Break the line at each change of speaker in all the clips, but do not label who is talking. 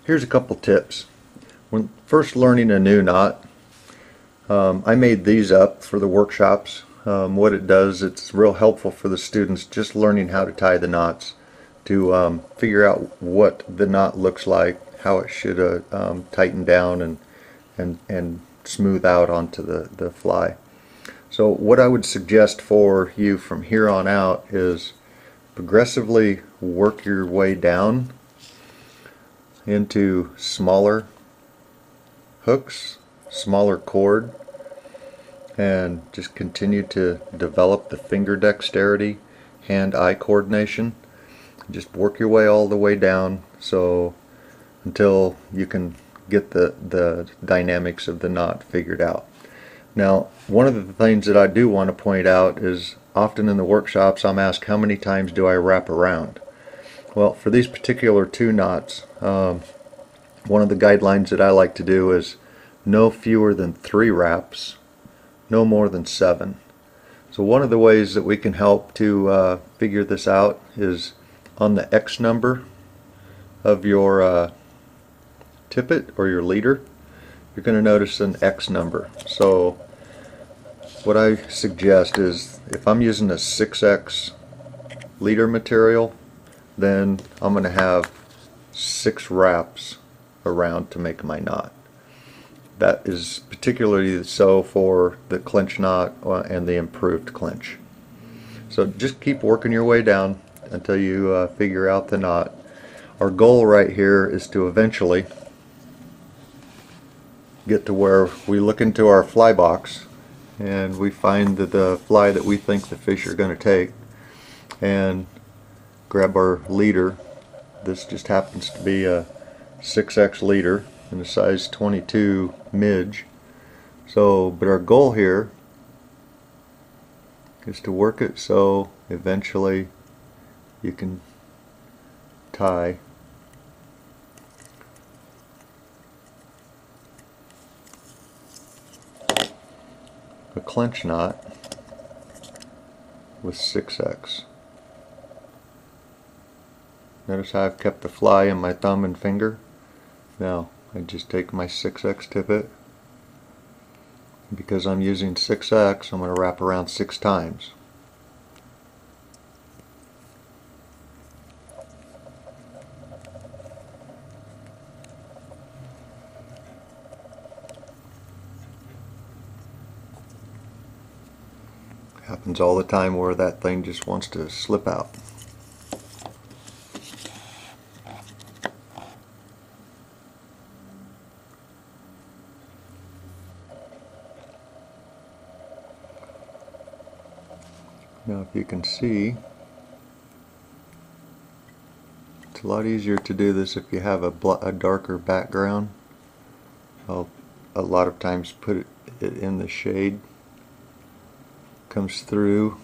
Here's a couple tips. When first learning a new knot, I made these up for the workshops. What it does, it's real helpful for the students just learning how to tie the knots, to figure out what the knot looks like, how it should tighten down and smooth out onto the fly. So what I would suggest for you from here on out is progressively work your way down into smaller hooks, smaller cord, and just continue to develop the finger dexterity, hand-eye coordination. Just work your way all the way down until you can get the dynamics of the knot figured out. Now, one of the things that I do want to point out is often in the workshops I'm asked, how many times do I wrap around? Well, for these particular two knots, one of the guidelines that I like to do is no fewer than 3 wraps, no more than 7. So one of the ways that we can help to figure this out is on the X number of your tippet or your leader, you're going to notice an X number. So what I suggest is if I'm using a 6X leader material, then I'm going to have 6 wraps around to make my knot. That is particularly so for the clinch knot and the improved clinch. So just keep working your way down until you figure out the knot. Our goal right here is to eventually get to where we look into our fly box and we find the fly that we think the fish are going to take, and grab our leader. This just happens to be a 6X leader in a size 22 midge. But our goal here is to work it so eventually you can tie a clinch knot with 6X. Notice how I've kept the fly in my thumb and finger. Now I just take my 6X tippet. Because I'm using 6X, I'm going to wrap around 6 times. Happens all the time where that thing just wants to slip out. Now if you can see, it's a lot easier to do this if you have a darker background. I'll a lot of times put it in the shade. Comes through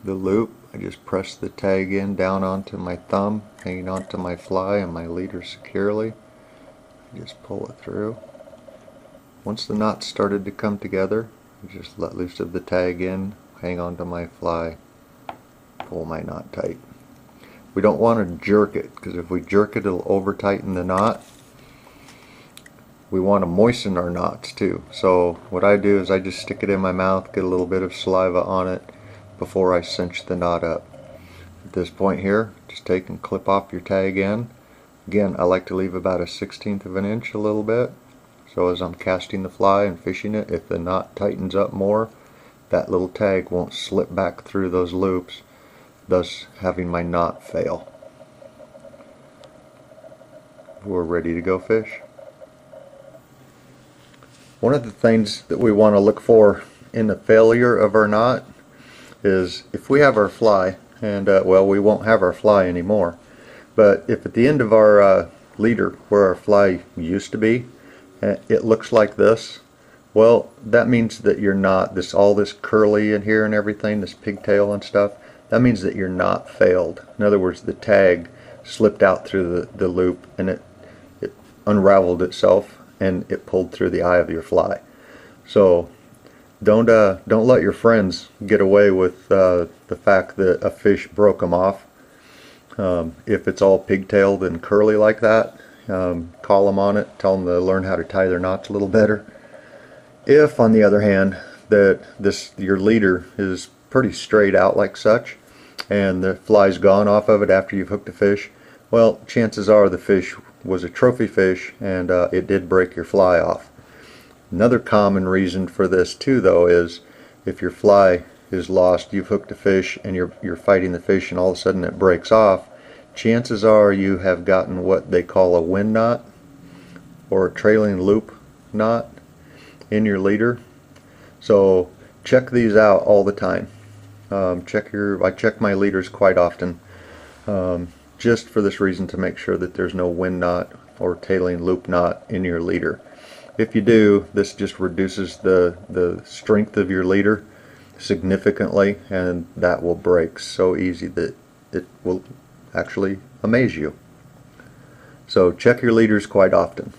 the loop. I just press the tag in down onto my thumb, hanging onto my fly and my leader securely. I just pull it through. Once the knot started to come together, I just let loose of the tag in, hang onto my fly, pull my knot tight. We don't want to jerk it, because if we jerk it, it'll over tighten the knot. We want to moisten our knots too. So what I do is I just stick it in my mouth, get a little bit of saliva on it before I cinch the knot up. At this point here, just take and clip off your tag end. Again, I like to leave about a 1/16 of an inch, a little bit. So as I'm casting the fly and fishing it, if the knot tightens up more, that little tag won't slip back through those loops, thus having my knot fail. We're ready to go fish. One of the things that we want to look for in the failure of our knot is if we have our fly, and well, we won't have our fly anymore, but if at the end of our leader where our fly used to be, it looks like this, well, that means that your knot, all this curly in here and everything, this pigtail and stuff, that means that your knot failed. In other words, the tag slipped out through the loop and it unraveled itself and it pulled through the eye of your fly. So don't let your friends get away with the fact that a fish broke them off. If it's all pigtailed and curly like that, call them on it, tell them to learn how to tie their knots a little better. If, on the other hand, that your leader is pretty straight out like such, and the fly's gone off of it after you've hooked a fish, well, chances are the fish was a trophy fish and it did break your fly off. Another common reason for this too, though, is if your fly is lost, you've hooked a fish and you're fighting the fish and all of a sudden it breaks off, chances are you have gotten what they call a wind knot or a trailing loop knot in your leader. So check these out all the time. I check my leaders quite often, just for this reason, to make sure that there's no wind knot or trailing loop knot in your leader. If you do, this just reduces the strength of your leader significantly, and that will break so easy that it will actually amaze you. So check your leaders quite often.